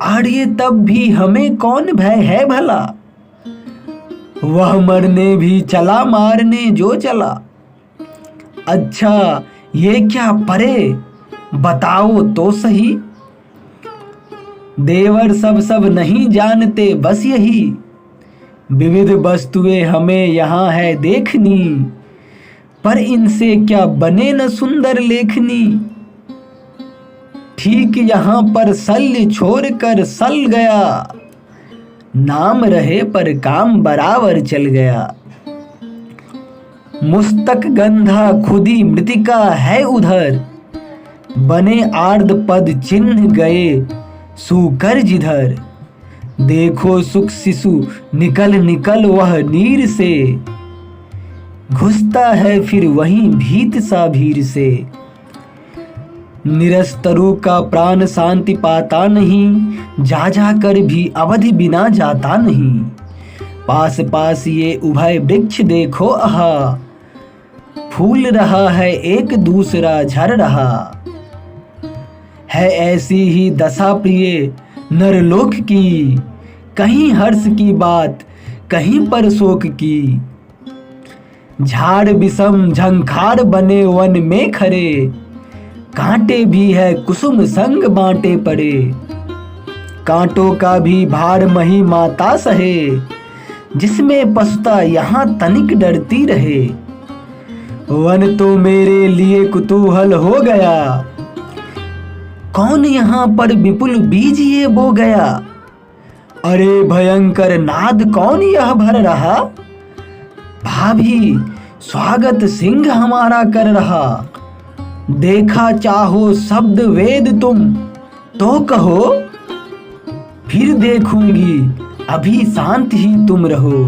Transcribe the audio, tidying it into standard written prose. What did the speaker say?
आड़िए तब भी हमें कौन भय है भला, वह मरने भी चला मारने जो चला। अच्छा ये क्या परे बताओ तो सही, देवर सब नहीं जानते बस यही, विविध वस्तुएं हमें यहाँ है देखनी, पर इनसे क्या बने न सुंदर लेखनी। ठीक यहाँ पर शल्य छोड़ कर सल गया, नाम रहे पर काम बराबर चल गया। मुस्तक गंधा खुदी मृतिका है उधर, बने आर्द पद चिन्ह गए सूकर जिधर। देखो सुख शिशु निकल निकल वह नीर से, घुसता है फिर वहीं भीत सा भीर से। निरस्तरु का प्राण शांति पाता नहीं, जा जा कर भी अवधि बिना जाता नहीं। पास पास ये उभय वृक्ष देखो आहा, फूल रहा है एक दूसरा झर रहा। है ऐसी ही दशा प्रिय नरलोक की, कहीं हर्ष की बात कहीं पर शोक की। झाड़ विषम झंखार बने वन में खरे, कांटे भी है कुसुम संग बांटे पड़े। कांटों का भी भार मही माता सहे, जिसमें पछता यहाँ तनिक डरती रहे। वन तो मेरे लिए कुतूहल हो गया, कौन यहाँ पर विपुल बीज ये बो गया। अरे भयंकर नाद कौन यह भर रहा, भाभी स्वागत सिंह हमारा कर रहा। देखा चाहो शब्द वेद तुम तो कहो, फिर देखूंगी अभी शांत ही तुम रहो।